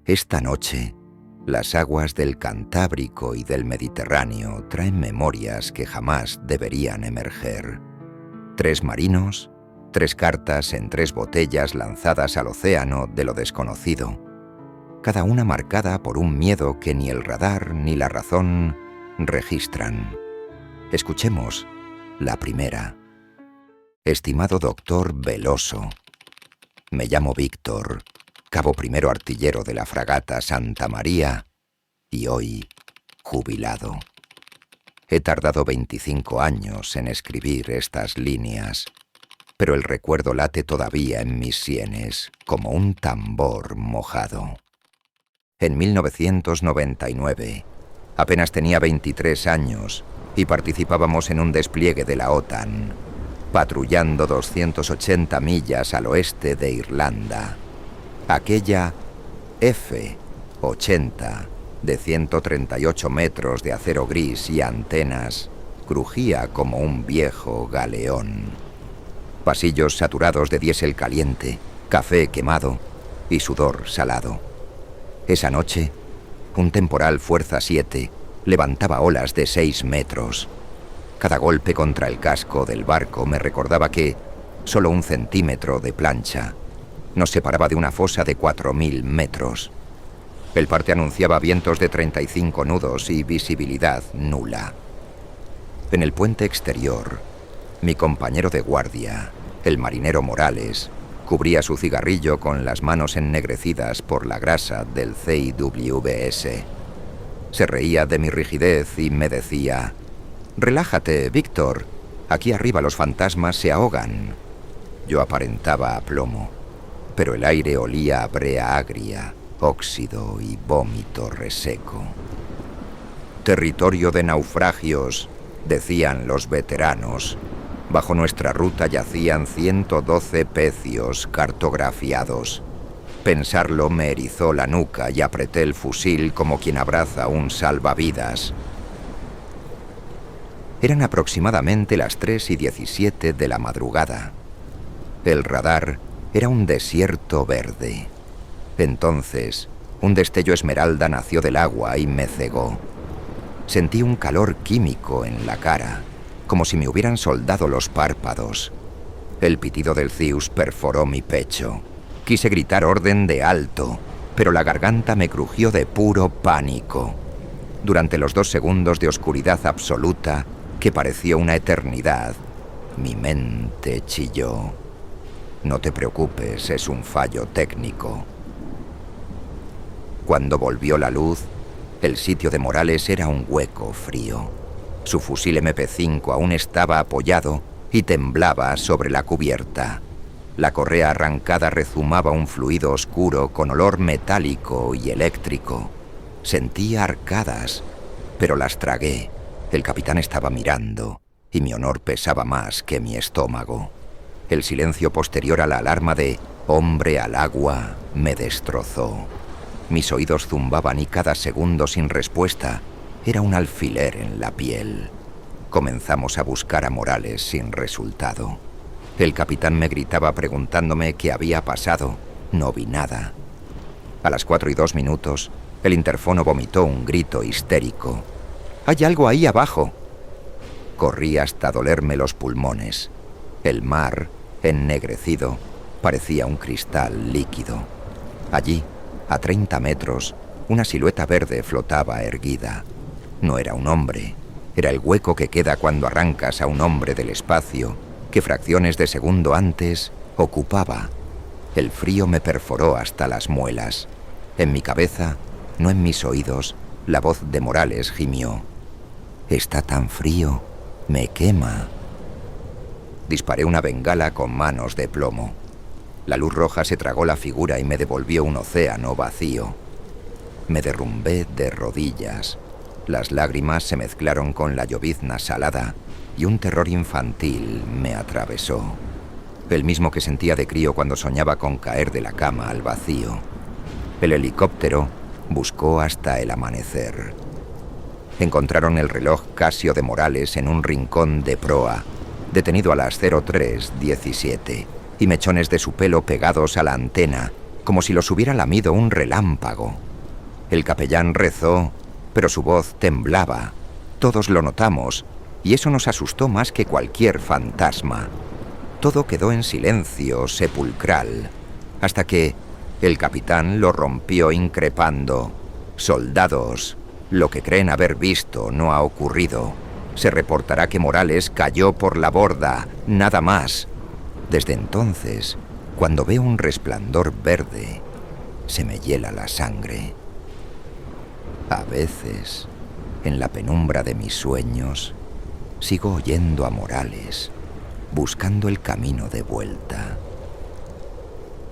Esta noche, las aguas del Cantábrico y del Mediterráneo traen memorias que jamás deberían emerger. 3 marinos, 3 cartas en 3 botellas lanzadas al océano de lo desconocido, cada una marcada por un miedo que ni el radar ni la razón registran. Escuchemos la primera. Estimado doctor Veloso, me llamo Víctor, cabo primero artillero de la fragata Santa María y hoy jubilado. He tardado 25 años en escribir estas líneas, pero el recuerdo late todavía en mis sienes como un tambor mojado. En 1999, apenas tenía 23 años y participábamos en un despliegue de la OTAN, patrullando 280 millas al oeste de Irlanda. Aquella F-80 de 138 metros de acero gris y antenas crujía como un viejo galeón. Pasillos saturados de diésel caliente, café quemado y sudor salado. Esa noche, un temporal fuerza 7 levantaba olas de 6 metros. Cada golpe contra el casco del barco me recordaba que solo 1 centímetro de plancha nos separaba de una fosa de 4.000 metros. El parte anunciaba vientos de 35 nudos y visibilidad nula. En el puente exterior, mi compañero de guardia, el marinero Morales, cubría su cigarrillo con las manos ennegrecidas por la grasa del CIWS. Se reía de mi rigidez y me decía: «Relájate, Víctor. Aquí arriba los fantasmas se ahogan». Yo aparentaba aplomo, pero el aire olía a brea agria, óxido y vómito reseco. «Territorio de naufragios», decían los veteranos. Bajo nuestra ruta yacían 112 pecios cartografiados. Pensarlo me erizó la nuca y apreté el fusil como quien abraza un salvavidas. Eran aproximadamente las 3:17 de la madrugada. El radar era un desierto verde. Entonces, un destello esmeralda nació del agua y me cegó. Sentí un calor químico en la cara, como si me hubieran soldado los párpados. El pitido del Zeus perforó mi pecho. Quise gritar orden de alto, pero la garganta me crujió de puro pánico. Durante los 2 segundos de oscuridad absoluta, que pareció una eternidad, mi mente chilló. «No te preocupes, es un fallo técnico». Cuando volvió la luz, el sitio de Morales era un hueco frío. Su fusil MP5 aún estaba apoyado y temblaba sobre la cubierta. La correa arrancada rezumaba un fluido oscuro con olor metálico y eléctrico. Sentía arcadas, pero las tragué. El capitán estaba mirando y mi honor pesaba más que mi estómago. El silencio posterior a la alarma de «hombre al agua» me destrozó. Mis oídos zumbaban y cada segundo sin respuesta era un alfiler en la piel. Comenzamos a buscar a Morales sin resultado. El capitán me gritaba preguntándome qué había pasado. No vi nada. A las 4:02, el interfono vomitó un grito histérico. «¡Hay algo ahí abajo!». Corrí hasta dolerme los pulmones. El mar, ennegrecido, parecía un cristal líquido. Allí, a 30 metros, una silueta verde flotaba erguida. No era un hombre, era el hueco que queda cuando arrancas a un hombre del espacio que fracciones de segundo antes ocupaba. El frío me perforó hasta las muelas. En mi cabeza, no en mis oídos, la voz de Morales gimió: «Está tan frío, me quema». Disparé una bengala con manos de plomo. La luz roja se tragó la figura y me devolvió un océano vacío. Me derrumbé de rodillas. Las lágrimas se mezclaron con la llovizna salada y un terror infantil me atravesó. El mismo que sentía de crío cuando soñaba con caer de la cama al vacío. El helicóptero buscó hasta el amanecer. Encontraron el reloj Casio de Morales en un rincón de proa, detenido a las 03:17, y mechones de su pelo pegados a la antena, como si los hubiera lamido un relámpago. El capellán rezó, pero su voz temblaba. Todos lo notamos, y eso nos asustó más que cualquier fantasma. Todo quedó en silencio sepulcral, hasta que el capitán lo rompió increpando. «Soldados, lo que creen haber visto no ha ocurrido. Se reportará que Morales cayó por la borda, nada más». Desde entonces, cuando veo un resplandor verde, se me hiela la sangre. A veces, en la penumbra de mis sueños, sigo oyendo a Morales, buscando el camino de vuelta.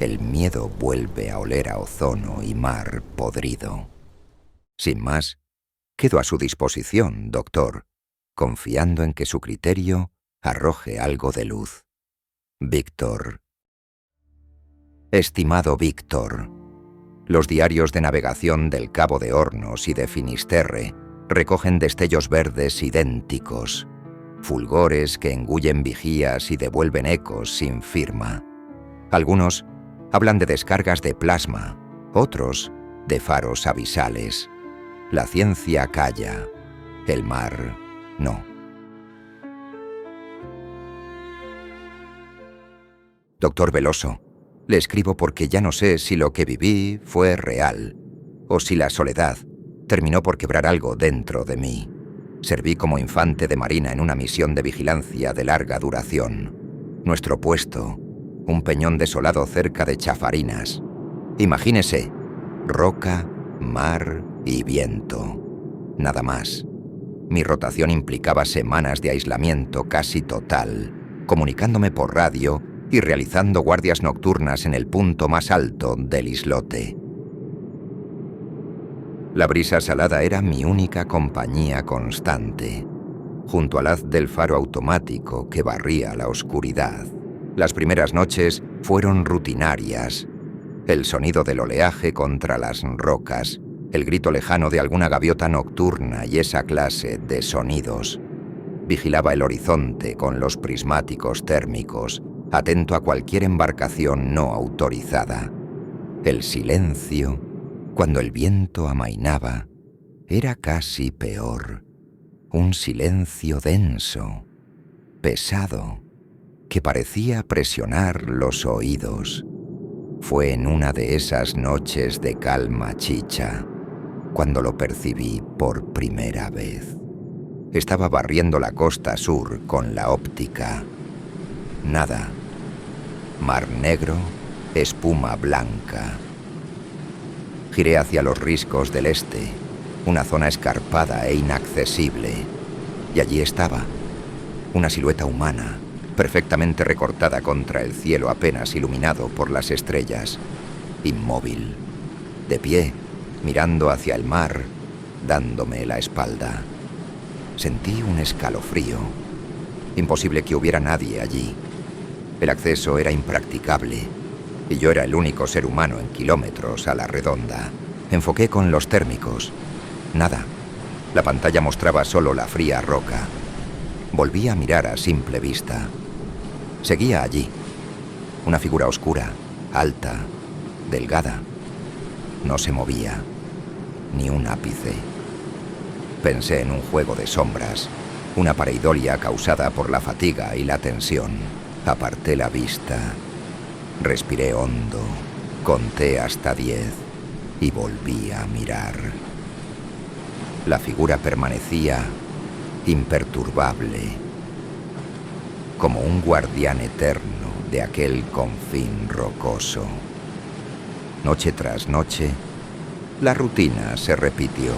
El miedo vuelve a oler a ozono y mar podrido. Sin más, quedo a su disposición, doctor, confiando en que su criterio arroje algo de luz. Víctor. Estimado Víctor, los diarios de navegación del Cabo de Hornos y de Finisterre recogen destellos verdes idénticos, fulgores que engullen vigías y devuelven ecos sin firma. Algunos hablan de descargas de plasma, otros de faros abisales. La ciencia calla, el mar no. Doctor Veloso, le escribo porque ya no sé si lo que viví fue real o si la soledad terminó por quebrar algo dentro de mí. Serví como infante de marina en una misión de vigilancia de larga duración. Nuestro puesto, un peñón desolado cerca de Chafarinas. Imagínese, roca, mar y viento. Nada más. Mi rotación implicaba semanas de aislamiento casi total, comunicándome por radio y realizando guardias nocturnas en el punto más alto del islote. La brisa salada era mi única compañía constante, junto al haz del faro automático que barría la oscuridad. Las primeras noches fueron rutinarias. El sonido del oleaje contra las rocas, el grito lejano de alguna gaviota nocturna y esa clase de sonidos. Vigilaba el horizonte con los prismáticos térmicos, atento a cualquier embarcación no autorizada. El silencio, cuando el viento amainaba, era casi peor. Un silencio denso, pesado, que parecía presionar los oídos. Fue en una de esas noches de calma chicha cuando lo percibí por primera vez. Estaba barriendo la costa sur con la óptica. Nada. Mar negro, espuma blanca. Giré hacia los riscos del este, una zona escarpada e inaccesible. Y allí estaba, una silueta humana, perfectamente recortada contra el cielo apenas iluminado por las estrellas. Inmóvil, de pie, mirando hacia el mar, dándome la espalda. Sentí un escalofrío. Imposible que hubiera nadie allí. El acceso era impracticable, y yo era el único ser humano en kilómetros a la redonda. Enfoqué con los térmicos. Nada. La pantalla mostraba solo la fría roca. Volví a mirar a simple vista. Seguía allí. Una figura oscura, alta, delgada. No se movía, ni un ápice. Pensé en un juego de sombras, una pareidolia causada por la fatiga y la tensión. Aparté la vista, respiré hondo, conté hasta 10 y volví a mirar. La figura permanecía imperturbable, como un guardián eterno de aquel confín rocoso. Noche tras noche, la rutina se repitió.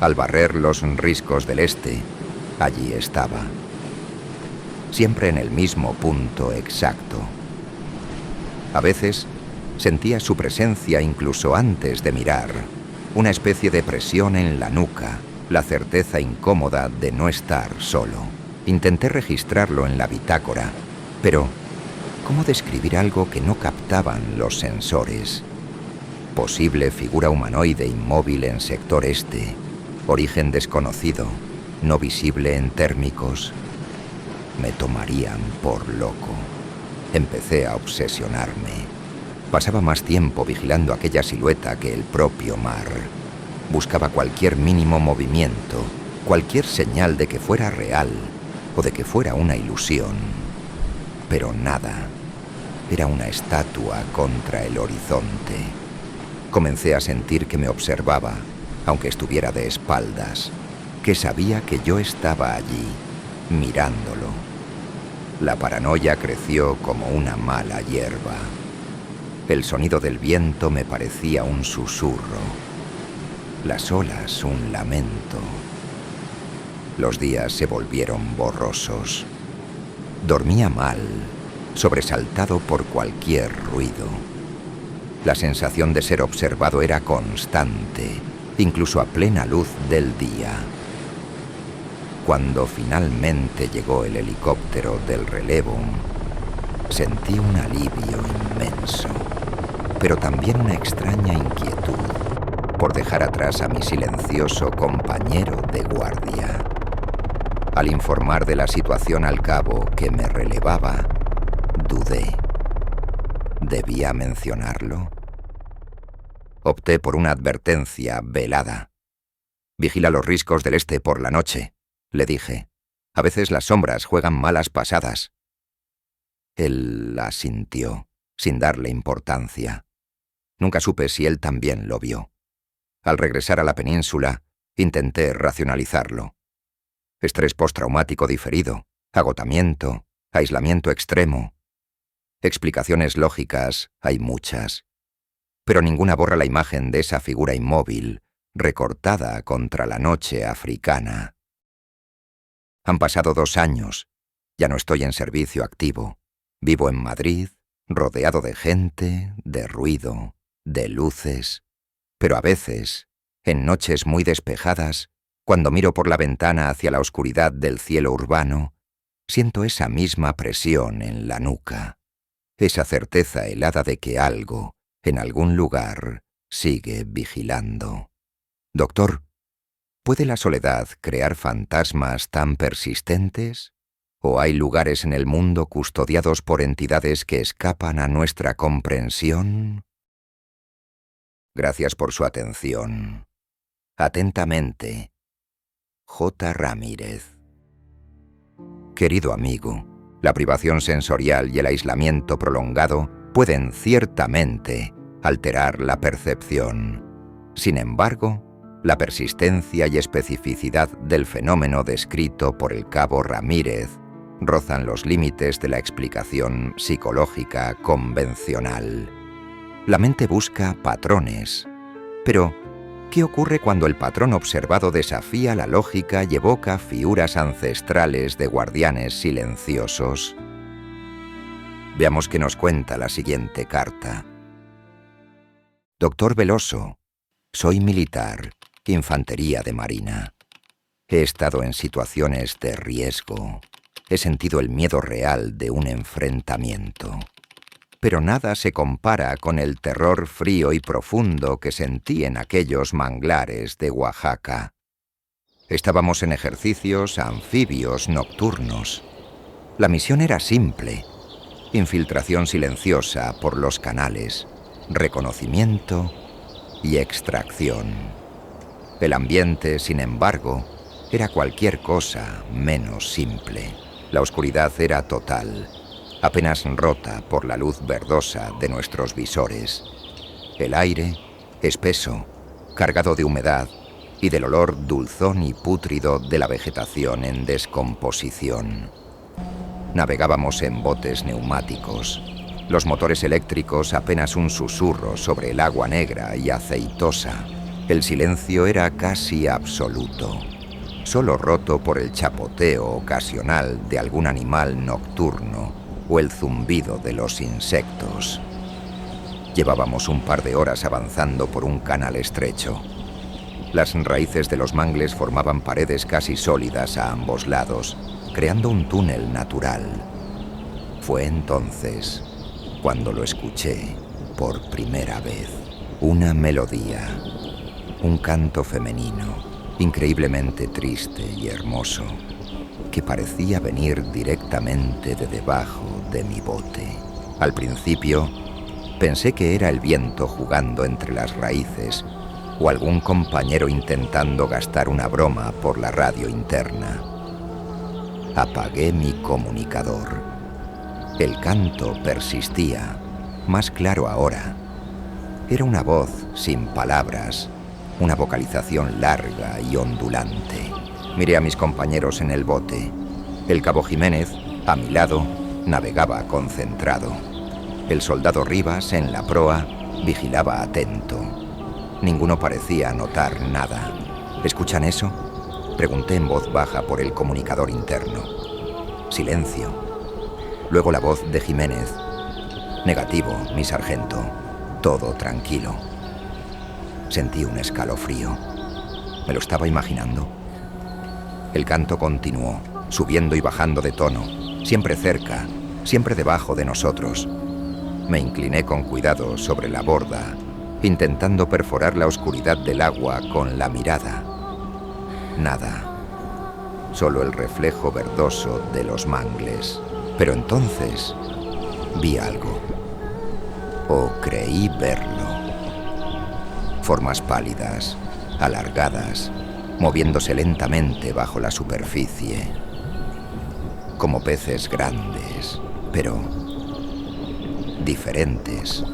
Al barrer los riscos del este, allí estaba. Siempre en el mismo punto exacto. A veces sentía su presencia incluso antes de mirar, una especie de presión en la nuca, la certeza incómoda de no estar solo. Intenté registrarlo en la bitácora, pero ¿cómo describir algo que no captaban los sensores? Posible figura humanoide inmóvil en sector este, origen desconocido, no visible en térmicos. Me tomarían por loco. Empecé a obsesionarme. Pasaba más tiempo vigilando aquella silueta que el propio mar. Buscaba cualquier mínimo movimiento, cualquier señal de que fuera real o de que fuera una ilusión. Pero nada. Era una estatua contra el horizonte. Comencé a sentir que me observaba, aunque estuviera de espaldas, que sabía que yo estaba allí, mirándolo. La paranoia creció como una mala hierba. El sonido del viento me parecía un susurro. Las olas un lamento. Los días se volvieron borrosos. Dormía mal, sobresaltado por cualquier ruido. La sensación de ser observado era constante, incluso a plena luz del día. Cuando finalmente llegó el helicóptero del relevo, sentí un alivio inmenso, pero también una extraña inquietud por dejar atrás a mi silencioso compañero de guardia. Al informar de la situación al cabo que me relevaba, dudé. ¿Debía mencionarlo? Opté por una advertencia velada. «Vigila los riscos del este por la noche», le dije. «A veces las sombras juegan malas pasadas». Él asintió, sin darle importancia. Nunca supe si él también lo vio. Al regresar a la península, intenté racionalizarlo. Estrés postraumático diferido, agotamiento, aislamiento extremo. Explicaciones lógicas hay muchas, pero ninguna borra la imagen de esa figura inmóvil, recortada contra la noche africana. Han pasado 2 años. Ya no estoy en servicio activo. Vivo en Madrid, rodeado de gente, de ruido, de luces. Pero a veces, en noches muy despejadas, cuando miro por la ventana hacia la oscuridad del cielo urbano, siento esa misma presión en la nuca, esa certeza helada de que algo, en algún lugar, sigue vigilando. Doctor, ¿puede la soledad crear fantasmas tan persistentes? ¿O hay lugares en el mundo custodiados por entidades que escapan a nuestra comprensión? Gracias por su atención. Atentamente, J. Ramírez. Querido amigo, la privación sensorial y el aislamiento prolongado pueden ciertamente alterar la percepción. Sin embargo, la persistencia y especificidad del fenómeno descrito por el cabo Ramírez rozan los límites de la explicación psicológica convencional. La mente busca patrones, pero ¿qué ocurre cuando el patrón observado desafía la lógica y evoca figuras ancestrales de guardianes silenciosos? Veamos qué nos cuenta la siguiente carta. Doctor Veloso, soy militar, infantería de marina. He estado en situaciones de riesgo. He sentido el miedo real de un enfrentamiento. Pero nada se compara con el terror frío y profundo que sentí en aquellos manglares de Oaxaca. Estábamos en ejercicios anfibios nocturnos. La misión era simple: infiltración silenciosa por los canales, reconocimiento y extracción. El ambiente, sin embargo, era cualquier cosa menos simple. La oscuridad era total, apenas rota por la luz verdosa de nuestros visores. El aire, espeso, cargado de humedad y del olor dulzón y pútrido de la vegetación en descomposición. Navegábamos en botes neumáticos, los motores eléctricos apenas un susurro sobre el agua negra y aceitosa. El silencio era casi absoluto, solo roto por el chapoteo ocasional de algún animal nocturno o el zumbido de los insectos. Llevábamos un par de horas avanzando por un canal estrecho. Las raíces de los mangles formaban paredes casi sólidas a ambos lados, creando un túnel natural. Fue entonces cuando lo escuché por primera vez. Una melodía, un canto femenino, increíblemente triste y hermoso, que parecía venir directamente de debajo de mi bote. Al principio, Pensé que era el viento jugando entre las raíces o algún compañero intentando gastar una broma por la radio interna. Apagué mi comunicador. El canto persistía, más claro ahora. Era una voz sin palabras, una vocalización larga y ondulante. Miré a mis compañeros en el bote. El cabo Jiménez, a mi lado, navegaba concentrado. El soldado Rivas, en la proa, vigilaba atento. Ninguno parecía notar nada. ¿Escuchan eso?, pregunté en voz baja por el comunicador interno. Silencio. Luego la voz de Jiménez. Negativo, mi sargento. Todo tranquilo. Sentí un escalofrío. ¿Me lo estaba imaginando? El canto continuó, subiendo y bajando de tono, siempre cerca, siempre debajo de nosotros. Me incliné con cuidado sobre la borda, intentando perforar la oscuridad del agua con la mirada. Nada. Solo el reflejo verdoso de los mangles. Pero entonces vi algo. O creí verlo. Formas pálidas, alargadas, moviéndose lentamente bajo la superficie. Como peces grandes, pero diferentes.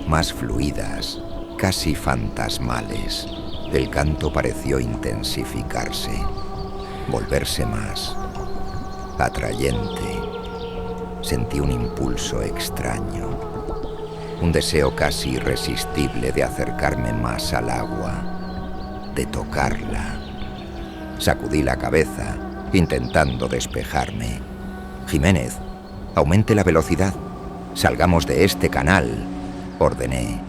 Más fluidas, casi fantasmales. El canto pareció intensificarse, volverse más atrayente. Sentí un impulso extraño, un deseo casi irresistible de acercarme más al agua, de tocarla. Sacudí la cabeza, intentando despejarme. Jiménez, aumente la velocidad. Salgamos de este canal, ordené,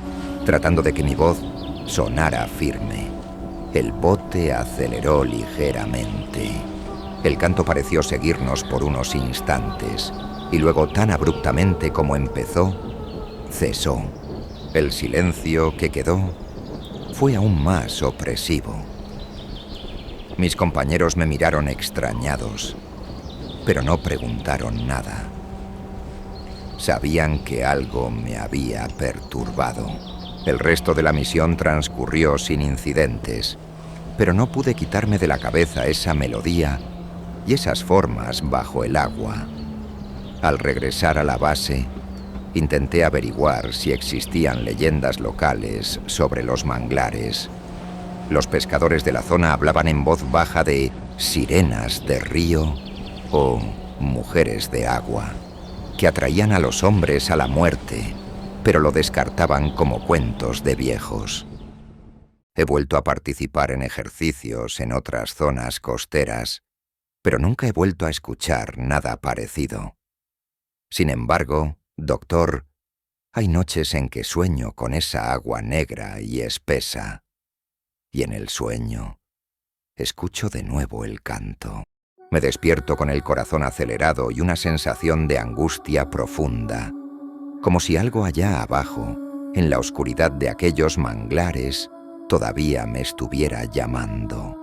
tratando de que mi voz sonara firme. El bote aceleró ligeramente. El canto pareció seguirnos por unos instantes, y luego, tan abruptamente como empezó, cesó. El silencio que quedó fue aún más opresivo. Mis compañeros me miraron extrañados, pero no preguntaron nada. Sabían que algo me había perturbado. El resto de la misión transcurrió sin incidentes, pero no pude quitarme de la cabeza esa melodía y esas formas bajo el agua. Al regresar a la base, intenté averiguar si existían leyendas locales sobre los manglares. Los pescadores de la zona hablaban en voz baja de sirenas de río o mujeres de agua, que atraían a los hombres a la muerte, pero lo descartaban como cuentos de viejos. He vuelto a participar en ejercicios en otras zonas costeras, pero nunca he vuelto a escuchar nada parecido. Sin embargo, doctor, hay noches en que sueño con esa agua negra y espesa, y en el sueño escucho de nuevo el canto. Me despierto con el corazón acelerado y una sensación de angustia profunda, como si algo allá abajo, en la oscuridad de aquellos manglares, todavía me estuviera llamando.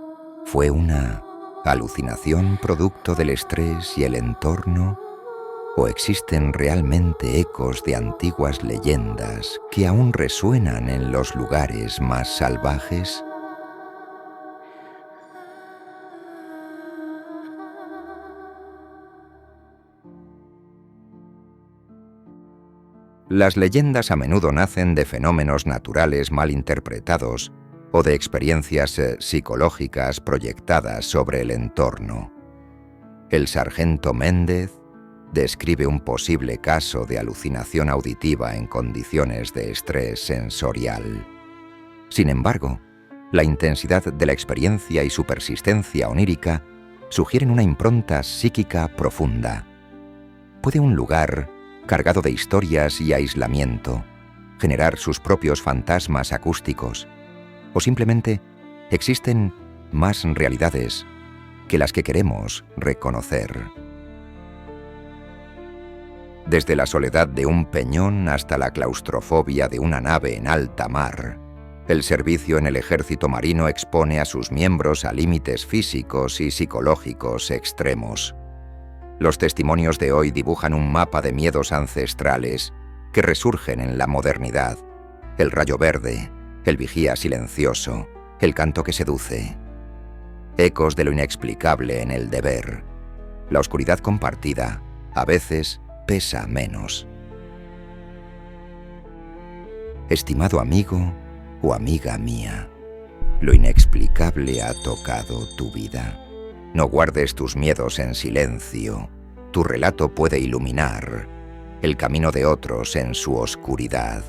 ¿Fue una alucinación producto del estrés y el entorno? ¿O existen realmente ecos de antiguas leyendas que aún resuenan en los lugares más salvajes? Las leyendas a menudo nacen de fenómenos naturales mal interpretados o de experiencias psicológicas proyectadas sobre el entorno. El sargento Méndez describe un posible caso de alucinación auditiva en condiciones de estrés sensorial. Sin embargo, la intensidad de la experiencia y su persistencia onírica sugieren una impronta psíquica profunda. ¿Puede un lugar cargado de historias y aislamiento generar sus propios fantasmas acústicos? ¿O simplemente existen más realidades que las que queremos reconocer? Desde la soledad de un peñón hasta la claustrofobia de una nave en alta mar, el servicio en el ejército marino expone a sus miembros a límites físicos y psicológicos extremos. Los testimonios de hoy dibujan un mapa de miedos ancestrales que resurgen en la modernidad. El rayo verde, el vigía silencioso, el canto que seduce. Ecos de lo inexplicable en el deber. La oscuridad compartida, a veces, pesa menos. Estimado amigo o amiga mía, lo inexplicable ha tocado tu vida. No guardes tus miedos en silencio. Tu relato puede iluminar el camino de otros en su oscuridad.